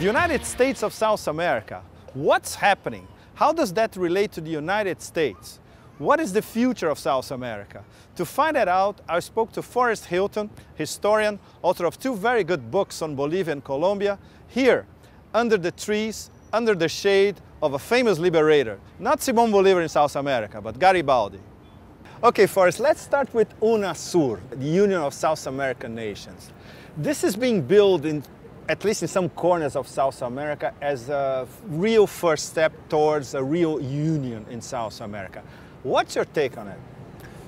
United States of South America. What's happening? How does that relate to the United States? What is the future of South America? To find that out, I spoke to Forrest Hilton, historian, author of two very good books on Bolivia and Colombia, here, under the trees, under the shade of a famous liberator. Not Simón Bolívar in South America, but Garibaldi. Okay, Forrest, let's start with UNASUR, the Union of South American Nations. This is being built at least in some corners of South America, as a real first step towards a real union in South America. What's your take on it?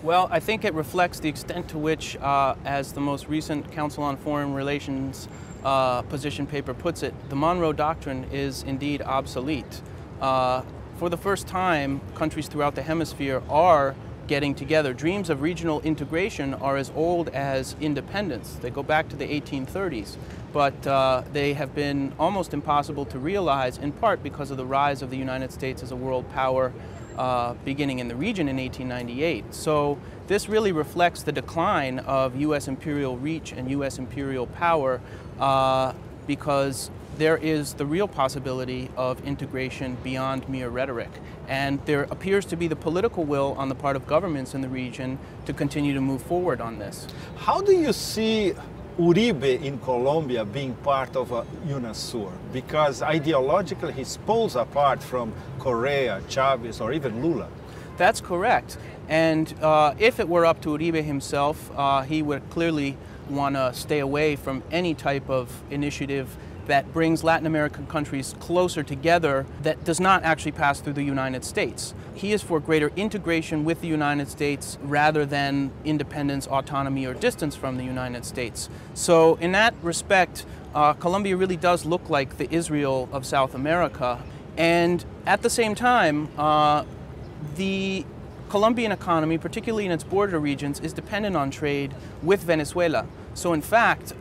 Well, I think it reflects the extent to which, as the most recent Council on Foreign Relations position paper puts it, the Monroe Doctrine is indeed obsolete. For the first time, countries throughout the hemisphere are getting together. Dreams of regional integration are as old as independence. They go back to the 1830s, but they have been almost impossible to realize, in part because of the rise of the United States as a world power beginning in the region in 1898. So this really reflects the decline of U.S. imperial reach and U.S. imperial power because there is the real possibility of integration beyond mere rhetoric. And there appears to be the political will on the part of governments in the region to continue to move forward on this. How do you see Uribe in Colombia being part of UNASUR? Because ideologically he's poles apart from Correa, Chavez, or even Lula. That's correct. And if it were up to Uribe himself, he would clearly want to stay away from any type of initiative that brings Latin American countries closer together that does not actually pass through the United States. He is for greater integration with the United States rather than independence, autonomy, or distance from the United States. So in that respect, Colombia really does look like the Israel of South America. And at the same time, the Colombian economy, particularly in its border regions, is dependent on trade with Venezuela. So in fact,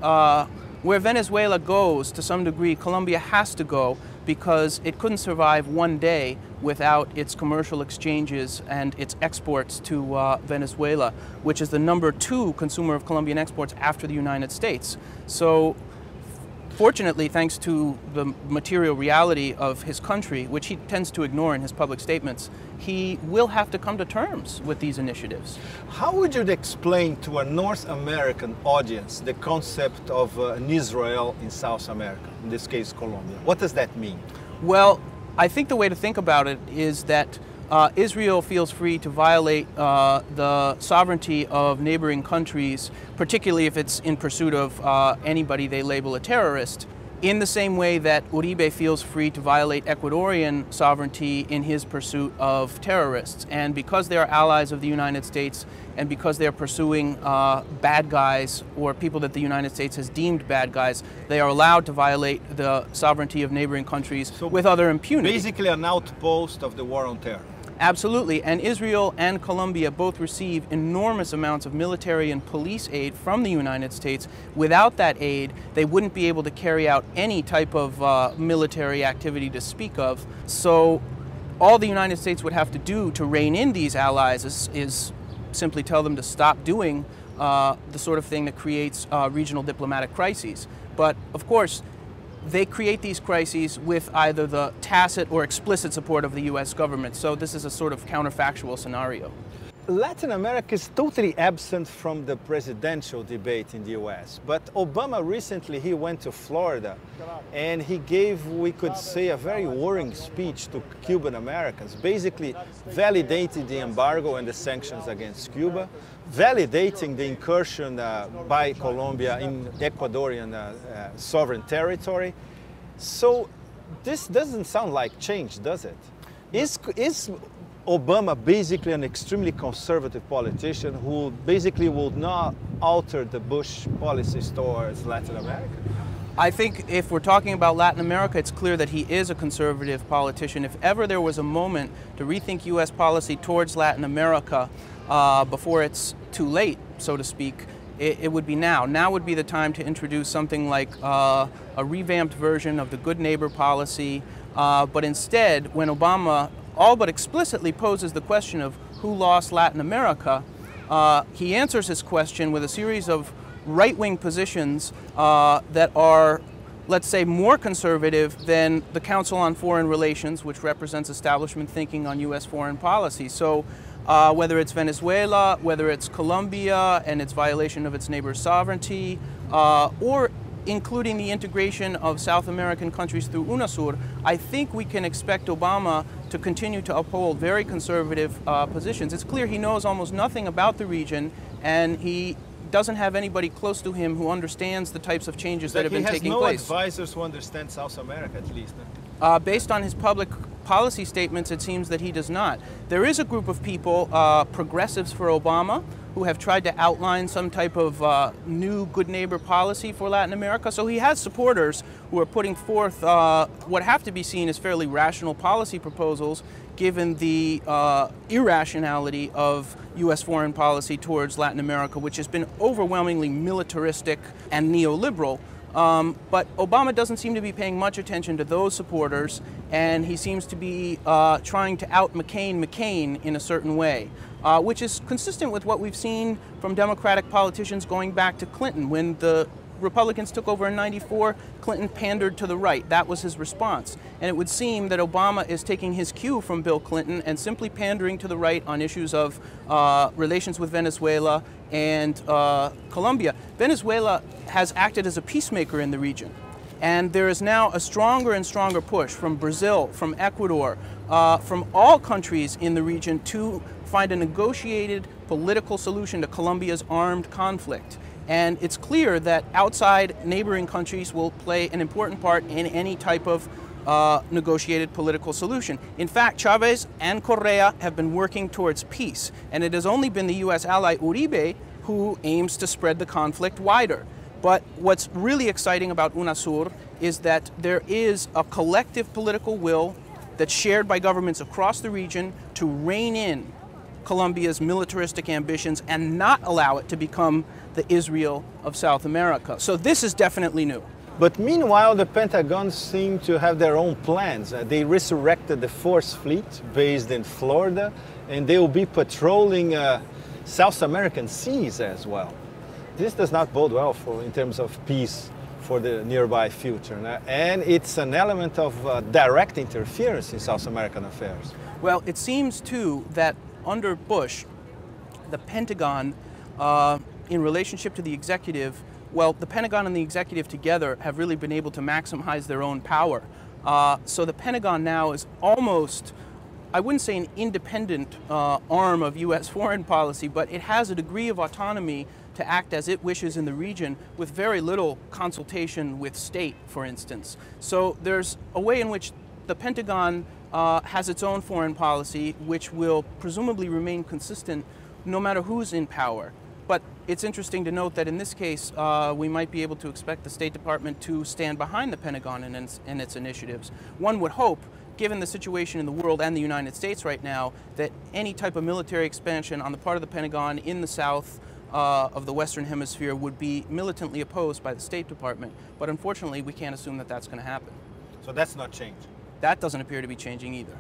where Venezuela goes, to some degree, Colombia has to go because it couldn't survive one day without its commercial exchanges and its exports to Venezuela, which is the #2 consumer of Colombian exports after the United States. So fortunately, thanks to the material reality of his country, which he tends to ignore in his public statements, he will have to come to terms with these initiatives. How would you explain to a North American audience the concept of an Israel in South America, in this case Colombia? What does that mean? Well, I think the way to think about it is that Israel feels free to violate the sovereignty of neighboring countries, particularly if it's in pursuit of anybody they label a terrorist, in the same way that Uribe feels free to violate Ecuadorian sovereignty in his pursuit of terrorists. And because they are allies of the United States and because they're pursuing bad guys or people that the United States has deemed bad guys, they are allowed to violate the sovereignty of neighboring countries with other impunity. Basically an outpost of the war on terror. Absolutely, and Israel and Colombia both receive enormous amounts of military and police aid from the United States. Without that aid, they wouldn't be able to carry out any type of military activity to speak of. So all the United States would have to do to rein in these allies is simply tell them to stop doing the sort of thing that creates regional diplomatic crises. But of course, they create these crises with either the tacit or explicit support of the U.S. government. So this is a sort of counterfactual scenario. Latin America is totally absent from the presidential debate in the U.S. But Obama recently, he went to Florida and he gave, we could say, a very worrying speech to Cuban Americans, basically validating the embargo and the sanctions against Cuba, validating the incursion by Colombia in Ecuadorian sovereign territory. So this doesn't sound like change, does it? Is Obama basically an extremely conservative politician who basically would not alter the Bush policies towards Latin America? I think if we're talking about Latin America, it's clear that he is a conservative politician. If ever there was a moment to rethink U.S. policy towards Latin America before it's too late, so to speak, it would be now. Now would be the time to introduce something like a revamped version of the good neighbor policy, but instead, when Obama all but explicitly poses the question of who lost Latin America, he answers his question with a series of right-wing positions that are let's say, more conservative than the Council on Foreign Relations, which represents establishment thinking on U.S. foreign policy. So whether it's Venezuela, whether it's Colombia and its violation of its neighbor's sovereignty, or including the integration of South American countries through UNASUR, I think we can expect Obama to continue to uphold very conservative positions. It's clear he knows almost nothing about the region, and he doesn't have anybody close to him who understands the types of changes that have been taking place. He has no advisors who understand South America, at least. Based on his public policy statements, it seems that he does not. There is a group of people, progressives for Obama, who have tried to outline some type of new good neighbor policy for Latin America. So he has supporters who are putting forth what have to be seen as fairly rational policy proposals, given the irrationality of U.S. foreign policy towards Latin America, which has been overwhelmingly militaristic and neoliberal. But Obama doesn't seem to be paying much attention to those supporters, and he seems to be trying to out McCain in a certain way, which is consistent with what we've seen from Democratic politicians going back to Clinton. When the Republicans took over in '94, Clinton pandered to the right. That was his response. And it would seem that Obama is taking his cue from Bill Clinton and simply pandering to the right on issues of relations with Venezuela and Colombia. Venezuela has acted as a peacemaker in the region. And there is now a stronger and stronger push from Brazil, from Ecuador, from all countries in the region to find a negotiated political solution to Colombia's armed conflict. And it's clear that outside neighboring countries will play an important part in any type of negotiated political solution. In fact, Chavez and Correa have been working towards peace, and it has only been the U.S. ally Uribe who aims to spread the conflict wider. But what's really exciting about UNASUR is that there is a collective political will that's shared by governments across the region to rein in Colombia's militaristic ambitions and not allow it to become the Israel of South America. So this is definitely new. But meanwhile, the Pentagon seem to have their own plans. They resurrected the Force Fleet based in Florida, and they will be patrolling South American seas as well. This does not bode well in terms of peace for the nearby future. And it's an element of direct interference in South American affairs. Well, it seems too that under Bush, the Pentagon, in relationship to the executive, well, the Pentagon and the executive together have really been able to maximize their own power. So the Pentagon now is almost, I wouldn't say an independent arm of U.S. foreign policy, but it has a degree of autonomy to act as it wishes in the region with very little consultation with state, for instance. So there's a way in which the Pentagon has its own foreign policy, which will presumably remain consistent no matter who's in power. But it's interesting to note that in this case, we might be able to expect the State Department to stand behind the Pentagon in its initiatives. One would hope, given the situation in the world and the United States right now, that any type of military expansion on the part of the Pentagon in the south of the Western Hemisphere would be militantly opposed by the State Department. But unfortunately, we can't assume that that's going to happen. So that's not changing. That doesn't appear to be changing either.